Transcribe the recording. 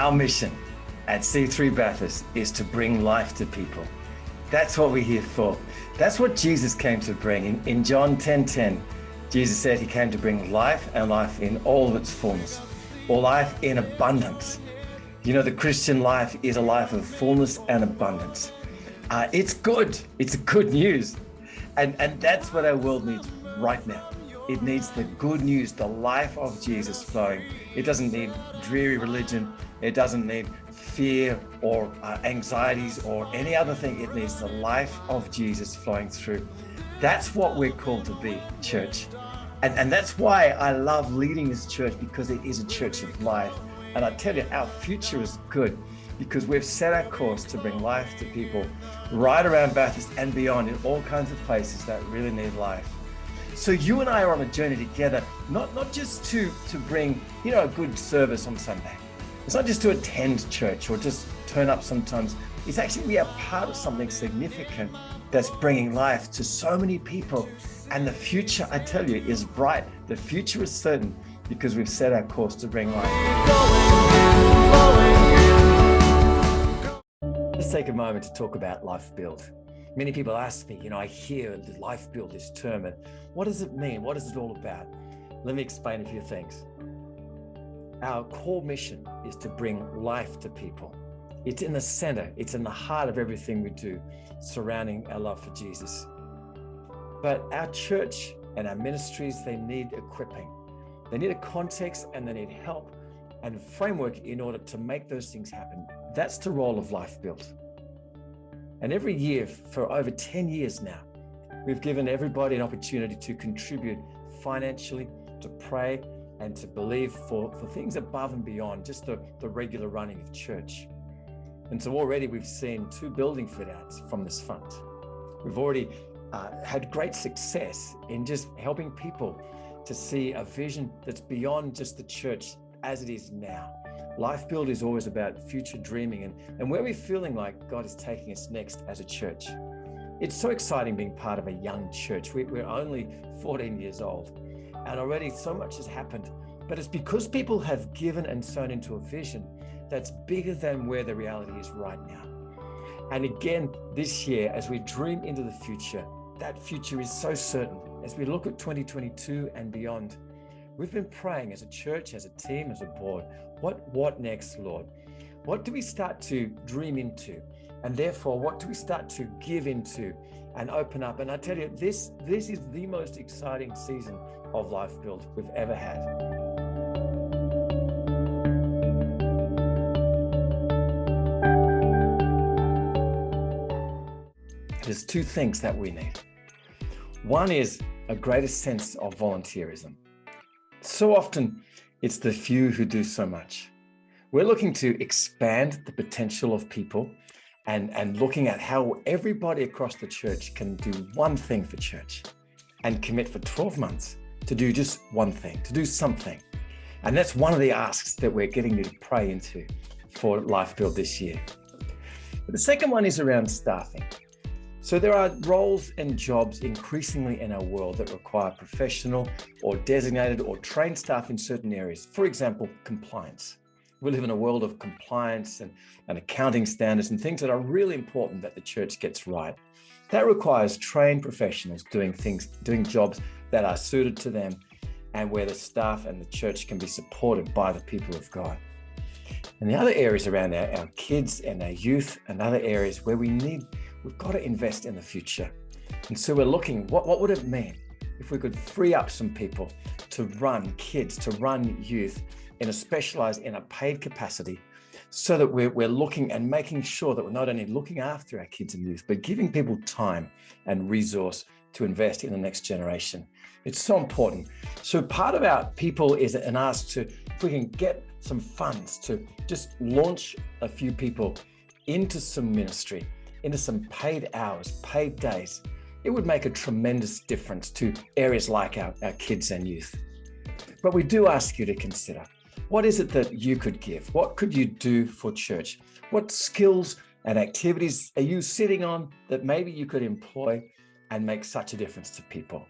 Our mission at C3 Bathurst is to bring life to people. That's what we're here for. That's what Jesus came to bring. In John 10:10, Jesus said he came to bring life and life in all of its fullness, or life in abundance. You know, the Christian life is a life of fullness and abundance. It's good. It's good news. And that's what our world needs right now. It needs the good news, the life of Jesus flowing. It doesn't need dreary religion. It doesn't need fear or anxieties or any other thing. It needs the life of Jesus flowing through. That's what we're called to be, church. And that's why I love leading this church, because it is a church of life. And I tell you, our future is good because we've set our course to bring life to people right around Bathurst and beyond, in all kinds of places that really need life. So you and I are on a journey together, not just to bring, a good service on Sunday. It's not just to attend church or just turn up sometimes. It's actually we are part of something significant that's bringing life to so many people. And the future, I tell you, is bright. The future is certain because we've set our course to bring life. Let's take a moment to talk about Lifebuild. Many people ask me, I hear the Lifebuild, this term, and what does it mean? What is it all about? Let me explain a few things. Our core mission is to bring life to people. It's in the center, it's in the heart of everything we do, surrounding our love for Jesus. But our church and our ministries, they need equipping. They need a context and they need help and framework in order to make those things happen. That's the role of Lifebuild. And every year for over 10 years now, we've given everybody an opportunity to contribute financially, to pray, and to believe for things above and beyond just the regular running of church. And so already we've seen 2 building fit outs from this fund. We've already had great success in just helping people to see a vision that's beyond just the church as it is now. Lifebuild is always about future dreaming and where we're feeling like God is taking us next as a church. It's so exciting being part of a young church. We're only 14 years old and already so much has happened, but it's because people have given and sown into a vision that's bigger than where the reality is right now. And again, this year, as we dream into the future, that future is so certain. As we look at 2022 and beyond, we've been praying as a church, as a team, as a board, what next, Lord? What do we start to dream into? And therefore, what do we start to give into and open up? And I tell you, this is the most exciting season of Lifebuild we've ever had. There's 2 things that we need. One is a greater sense of volunteerism. So often, it's the few who do so much. We're looking to expand the potential of people and looking at how everybody across the church can do one thing for church and commit for 12 months to do just one thing, to do something. And that's one of the asks that we're getting you to pray into for Lifebuild this year. But the second one is around staffing. So there are roles and jobs increasingly in our world that require professional or designated or trained staff in certain areas. For example, compliance. We live in a world of compliance and accounting standards and things that are really important that the church gets right. That requires trained professionals doing jobs that are suited to them and where the staff and the church can be supported by the people of God. And the other areas around our kids and our youth and other areas where we've got to invest in the future. And so we're looking, what would it mean if we could free up some people to run kids, to run youth in a paid capacity, so that we're looking and making sure that we're not only looking after our kids and youth, but giving people time and resource to invest in the next generation. It's so important. So part of our people is an ask to, if we can get some funds to just launch a few people into some ministry, into some paid hours, paid days, it would make a tremendous difference to areas like our kids and youth. But we do ask you to consider, what is it that you could give? What could you do for church? What skills and activities are you sitting on that maybe you could employ and make such a difference to people?